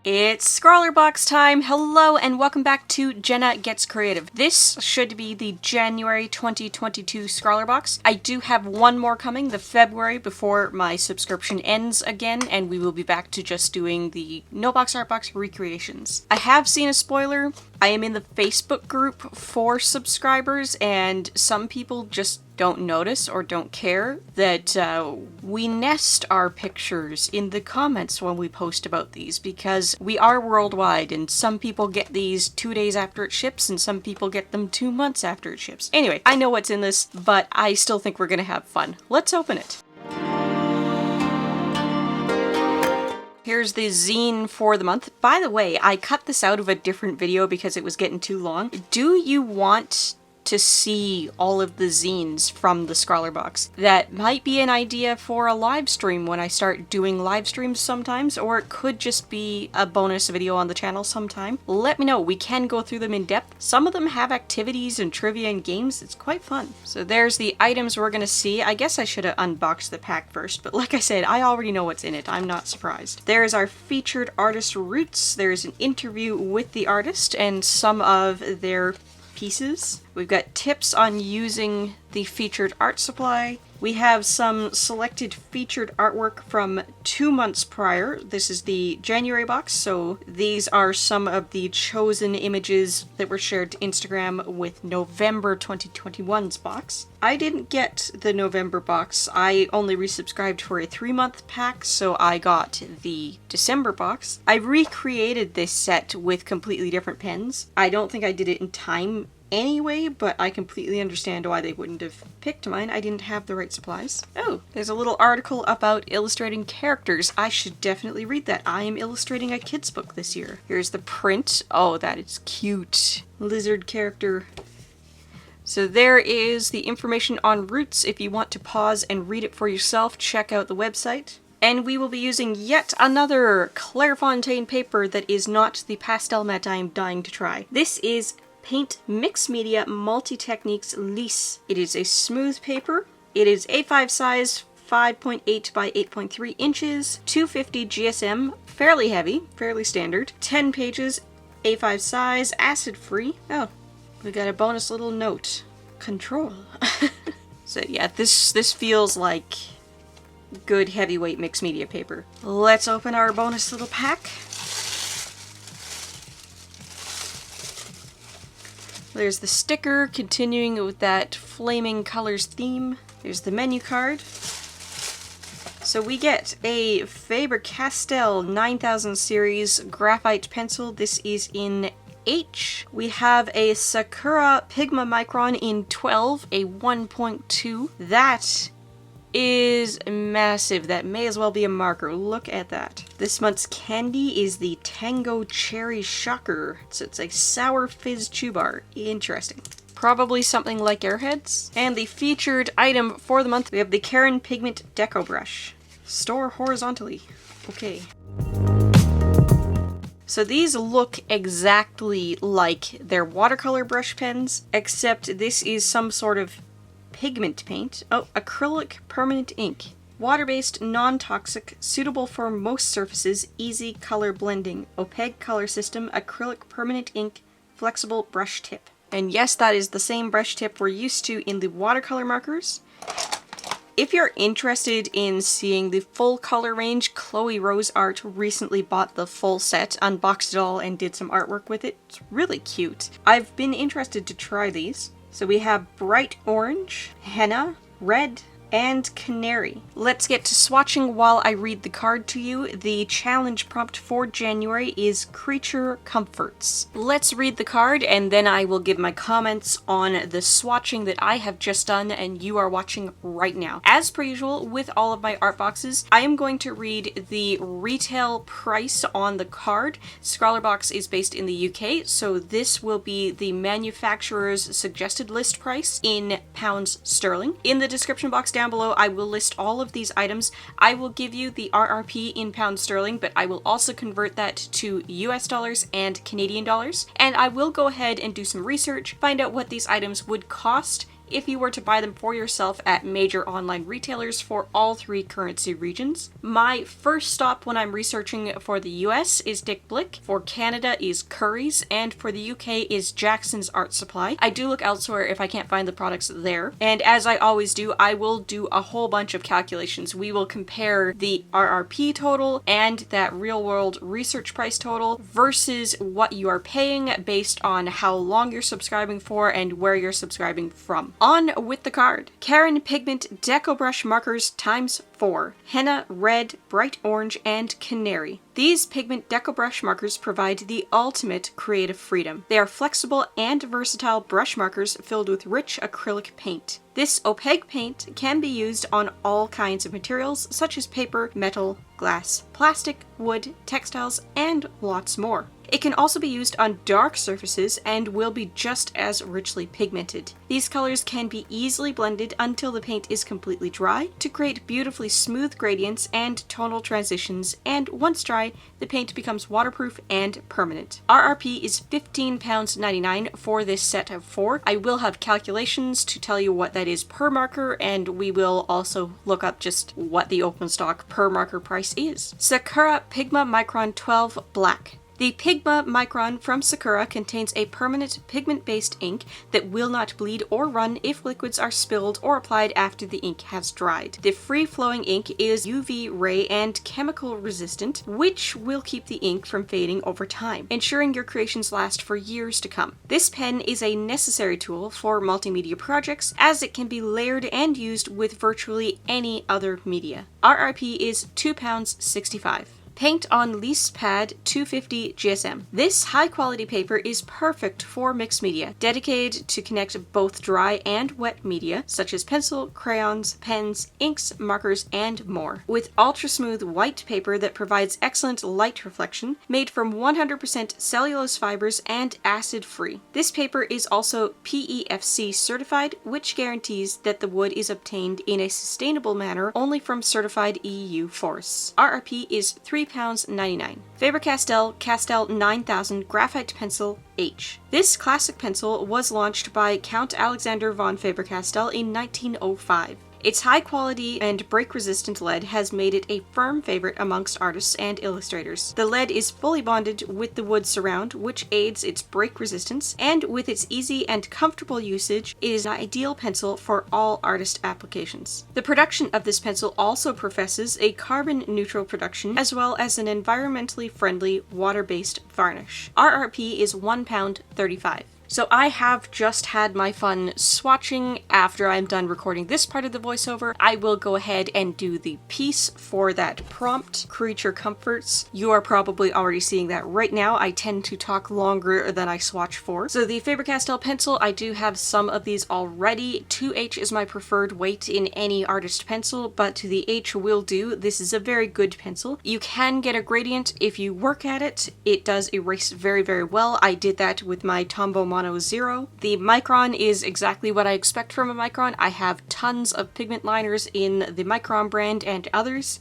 It's ScrawlrBox time! Hello and welcome back to Jenna Gets Creative. This should be the January 2022 ScrawlrBox. I do have one more coming, the February, before my subscription ends again, and we will be back to just doing the No Box Art Box recreations. I have seen a spoiler. I am in the Facebook group for subscribers, and some people just don't notice or don't care that we nest our pictures in the comments when we post about these, because we are worldwide and some people get these 2 days after it ships and some people get them 2 months after it ships. Anyway, I know what's in this, but I still think we're gonna have fun. Let's open it. Here's the zine for the month. By the way, I cut this out of a different video because it was getting too long. Do you want to see all of the zines from the ScrawlrBox? That might be an idea for a live stream when I start doing live streams sometimes, or it could just be a bonus video on the channel sometime. Let me know. We can go through them in depth. Some of them have activities and trivia and games. It's quite fun. So there's the items we're gonna see. I guess I should have unboxed the pack first, but like I said, I already know what's in it. I'm not surprised. There's our featured artist roots. There's an interview with the artist and some of their pieces. We've got tips on using the featured art supply. We have some selected featured artwork from 2 months prior. This is the January box, so these are some of the chosen images that were shared to Instagram with November 2021's box. I didn't get the November box. I only resubscribed for a 3-month pack, so I got the December box. I recreated this set with completely different pens. I don't think I did it in time anyway, but I completely understand why they wouldn't have picked mine. I didn't have the right supplies. Oh, there's a little article about illustrating characters. I should definitely read that. I am illustrating a kid's book this year. Here's the print. Oh, that is cute. Lizard character. So there is the information on roots. If you want to pause and read it for yourself, check out the website. And we will be using yet another Clairefontaine paper that is not the pastel matte I am dying to try. This is Paint Mixed Media Multi-Techniques Lisse. It is a smooth paper. It is A5 size, 5.8 by 8.3 inches, 250 GSM, fairly heavy, fairly standard, 10 pages, A5 size, acid-free. Oh, we got a bonus little note. Control. So yeah, this feels like good heavyweight mixed media paper. Let's open our bonus little pack. There's the sticker, continuing with that flaming colors theme. There's the menu card. So we get a Faber-Castell 9000 series graphite pencil. This is in H. We have a Sakura Pigma Micron in 12, a 1.2. That is massive. That may as well be a marker. Look at that. This month's candy is the Tango Cherry Shocker. So it's a sour fizz chew bar. Interesting. Probably something like Airheads. And the featured item for the month, we have the Karin Pigment DecoBrush. Store horizontally. Okay. So these look exactly like their watercolor brush pens, except this is some sort of pigment paint. Oh, acrylic permanent ink. Water-based, non-toxic, suitable for most surfaces, easy color blending, opaque color system, acrylic permanent ink, flexible brush tip. And yes, that is the same brush tip we're used to in the watercolor markers. If you're interested in seeing the full color range, Chloe Rose Art recently bought the full set, unboxed it all, and did some artwork with it. It's really cute. I've been interested to try these. So we have bright orange, henna, red, and canary. Let's get to swatching while I read the card to you. The challenge prompt for January is Creature Comforts. Let's read the card and then I will give my comments on the swatching that I have just done and you are watching right now. As per usual with all of my art boxes, I am going to read the retail price on the card. ScrawlrBox is based in the UK, so this will be the manufacturer's suggested list price in pounds sterling. In the description box down below, I will list all of these items. I will give you the RRP in pounds sterling, but I will also convert that to US dollars and Canadian dollars. And I will go ahead and do some research, find out what these items would cost if you were to buy them for yourself at major online retailers for all 3 currency regions. My first stop when I'm researching for the US is Blick, for Canada is Curry's, and for the UK is Jackson's Art Supply. I do look elsewhere if I can't find the products there, and as I always do, I will do a whole bunch of calculations. We will compare the RRP total and that real world research price total versus what you are paying based on how long you're subscribing for and where you're subscribing from. On with the card. Karin Pigment DecoBrush markers times 4. Henna, red, bright orange, and canary. These Pigment DecoBrush markers provide the ultimate creative freedom. They are flexible and versatile brush markers filled with rich acrylic paint. This opaque paint can be used on all kinds of materials such as paper, metal, glass, plastic, wood, textiles, and lots more. It can also be used on dark surfaces and will be just as richly pigmented. These colors can be easily blended until the paint is completely dry to create beautifully smooth gradients and tonal transitions, and once dry, the paint becomes waterproof and permanent. RRP is £15.99 for this set of 4. I will have calculations to tell you what that is per marker, and we will also look up just what the open stock per marker price is. Sakura Pigma Micron 12 Black. The Pigma Micron from Sakura contains a permanent pigment-based ink that will not bleed or run if liquids are spilled or applied after the ink has dried. The free-flowing ink is UV ray and chemical resistant, which will keep the ink from fading over time, ensuring your creations last for years to come. This pen is a necessary tool for multimedia projects as it can be layered and used with virtually any other media. RRP is £2.65. Paint on Lease Pad 250 GSM. This high-quality paper is perfect for mixed media, dedicated to connect both dry and wet media, such as pencil, crayons, pens, inks, markers, and more. With ultra-smooth white paper that provides excellent light reflection, made from 100% cellulose fibers and acid-free. This paper is also PEFC certified, which guarantees that the wood is obtained in a sustainable manner only from certified EU forests. RRP is £3.99. Faber-Castell Castell 9000 Graphite Pencil H. This classic pencil was launched by Count Alexander von Faber-Castell in 1905. Its high quality and break-resistant lead has made it a firm favorite amongst artists and illustrators. The lead is fully bonded with the wood surround, which aids its break resistance, and with its easy and comfortable usage, it is an ideal pencil for all artist applications. The production of this pencil also professes a carbon-neutral production, as well as an environmentally friendly water-based varnish. RRP is £1.35. So I have just had my fun swatching. After I'm done recording this part of the voiceover, I will go ahead and do the piece for that prompt, Creature Comforts. You are probably already seeing that right now. I tend to talk longer than I swatch for. So the Faber-Castell pencil, I do have some of these already. 2H is my preferred weight in any artist pencil, but the H will do. This is a very good pencil. You can get a gradient if you work at it. It does erase very, very well. I did that with my Tombow Mono Zero. The Micron is exactly what I expect from a Micron. I have tons of pigment liners in the Micron brand and others.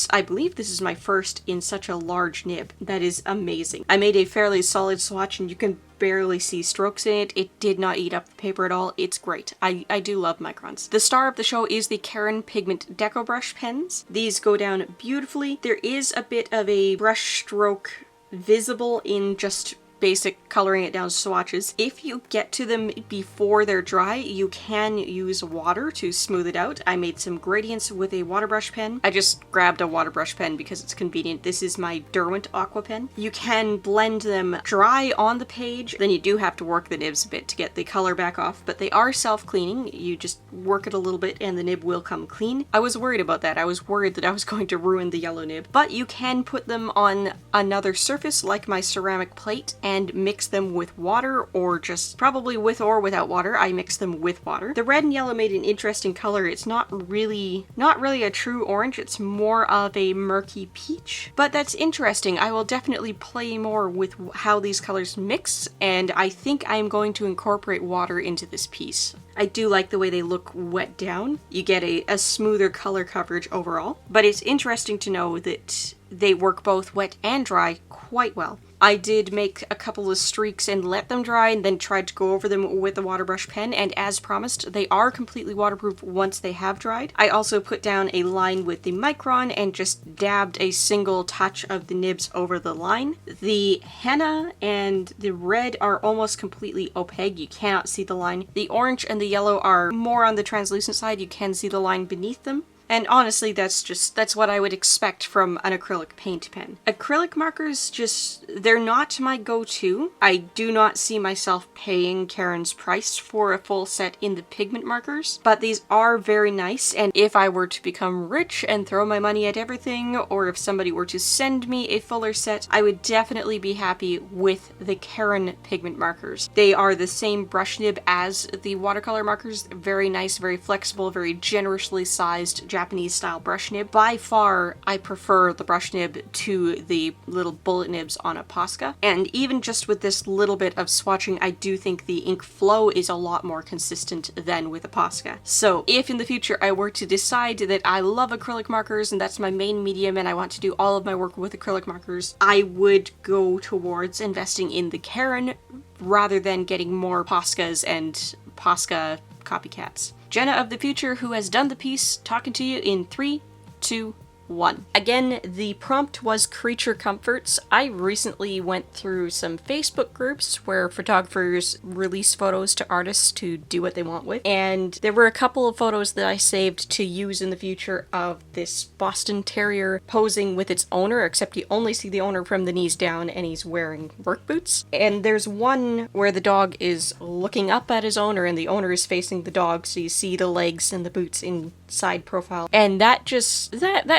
I believe this is my first in such a large nib. That is amazing. I made a fairly solid swatch and you can barely see strokes in it. It did not eat up the paper at all. It's great. I do love Microns. The star of the show is the Karin Pigment DecoBrush pens. These go down beautifully. There is a bit of a brush stroke visible in just basic coloring it down swatches. If you get to them before they're dry, you can use water to smooth it out. I made some gradients with a water brush pen. I just grabbed a water brush pen because it's convenient. This is my Derwent Aqua pen. You can blend them dry on the page, then you do have to work the nibs a bit to get the color back off, but they are self-cleaning. You just work it a little bit and the nib will come clean. I was worried about that. I was worried that I was going to ruin the yellow nib, but you can put them on another surface like my ceramic plate and mix them with water, or just probably with or without water. I mix them with water. The red and yellow made an interesting color. It's not really a true orange. It's more of a murky peach, but that's interesting. I will definitely play more with how these colors mix, and I think I'm going to incorporate water into this piece. I do like the way they look wet down. You get a smoother color coverage overall. But it's interesting to know that they work both wet and dry quite well. I did make a couple of streaks and let them dry and then tried to go over them with a water brush pen, and as promised, they are completely waterproof once they have dried. I also put down a line with the Micron and just dabbed a single touch of the nibs over the line. The henna and the red are almost completely opaque. You cannot see the line. The orange and the yellow are more on the translucent side. You can see the line beneath them. And honestly, that's what I would expect from an acrylic paint pen. Acrylic markers they're not my go-to. I do not see myself paying Karin's price for a full set in the pigment markers, but these are very nice, and if I were to become rich and throw my money at everything, or if somebody were to send me a fuller set, I would definitely be happy with the Karin pigment markers. They are the same brush nib as the watercolor markers. Very nice, very flexible, very generously sized Japanese style brush nib. By far, I prefer the brush nib to the little bullet nibs on a Posca. And even just with this little bit of swatching, I do think the ink flow is a lot more consistent than with a Posca. So if in the future I were to decide that I love acrylic markers and that's my main medium and I want to do all of my work with acrylic markers, I would go towards investing in the Karin rather than getting more Poscas and Posca copycats. Jenna of the future, who has done the piece, talking to you in 3, 2, 1. Again, the prompt was creature comforts. I recently went through some Facebook groups where photographers release photos to artists to do what they want with, and there were a couple of photos that I saved to use in the future of this Boston Terrier posing with its owner, except you only see the owner from the knees down and he's wearing work boots. And there's one where the dog is looking up at his owner and the owner is facing the dog, so you see the legs and the boots in side profile. And that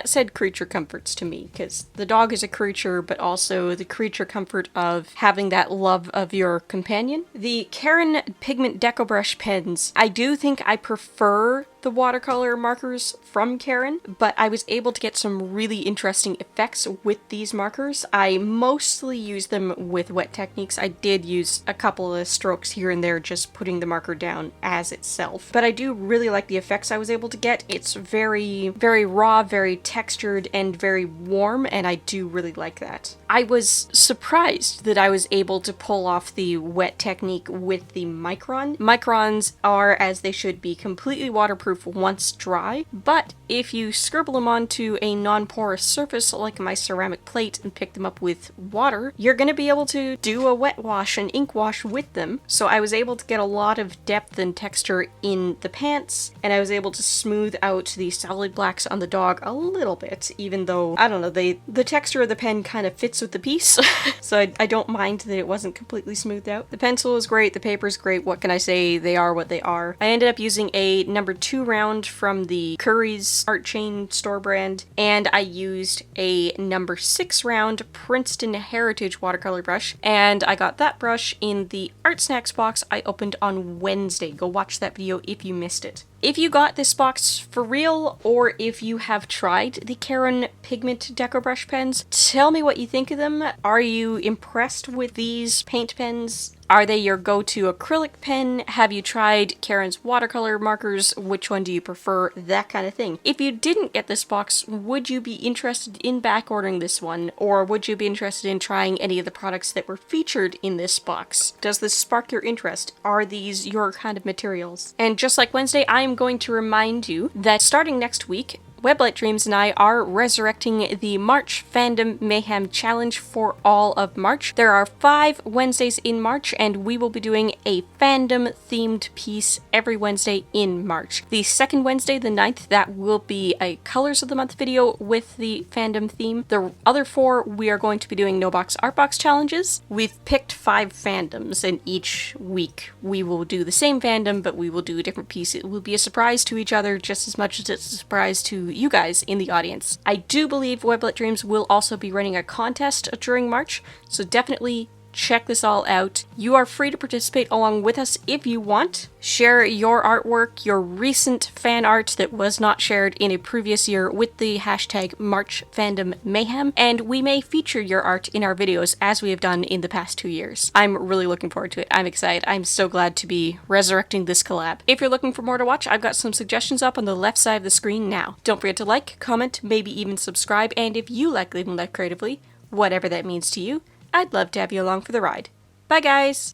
said creature comforts to me, because the dog is a creature, but also the creature comfort of having that love of your companion. The Karin Pigment DecoBrush pens, I do think I prefer the watercolor markers from Karin, but I was able to get some really interesting effects with these markers. I mostly use them with wet techniques. I did use a couple of strokes here and there just putting the marker down as itself, but I do really like the effects I was able to get. It's very, very raw, very textured, and very warm, and I do really like that. I was surprised that I was able to pull off the wet technique with the Micron. Microns are, as they should be, completely waterproof once dry, but if you scribble them onto a non-porous surface like my ceramic plate and pick them up with water, you're going to be able to do a wet wash, an ink wash with them. So I was able to get a lot of depth and texture in the pants, and I was able to smooth out the solid blacks on the dog a little bit, even though, I don't know, the texture of the pen kind of fits with the piece, so I don't mind that it wasn't completely smoothed out. The pencil is great, the paper's great, what can I say, they are what they are. I ended up using a number 2 round from the Curry's Art Chain store brand, and I used a number 6 round Princeton Heritage watercolor brush, and I got that brush in the Art Snacks box I opened on Wednesday. Go watch that video if you missed it. If you got this box for real, or if you have tried the Karin Pigment DecoBrush pens, tell me what you think of them. Are you impressed with these paint pens? Are they your go-to acrylic pen? Have you tried Karin's watercolor markers? Which one do you prefer? That kind of thing. If you didn't get this box, would you be interested in back ordering this one? Or would you be interested in trying any of the products that were featured in this box? Does this spark your interest? Are these your kind of materials? And just like Wednesday, I am going to remind you that starting next week, Weblight Dreams and I are resurrecting the March Fandom Mayhem Challenge for all of March. There are 5 Wednesdays in March, and we will be doing a fandom-themed piece every Wednesday in March. The second Wednesday, the 9th, that will be a Colors of the Month video with the fandom theme. The other 4, we are going to be doing no-box art box challenges. We've picked 5 fandoms, and each week we will do the same fandom, but we will do a different piece. It will be a surprise to each other just as much as it's a surprise to you guys in the audience. I do believe Weblet Dreams will also be running a contest during March, so definitely Check this all out. You are free to participate along with us if you want. Share your artwork, your recent fan art that was not shared in a previous year with the hashtag #MarchFandomMayhem, and we may feature your art in our videos as we have done in the past 2 years. I'm really looking forward to it. I'm excited. I'm so glad to be resurrecting this collab. If you're looking for more to watch, I've got some suggestions up on the left side of the screen now. Don't forget to like, comment, maybe even subscribe, and if you like living life creatively, whatever that means to you, I'd love to have you along for the ride. Bye guys!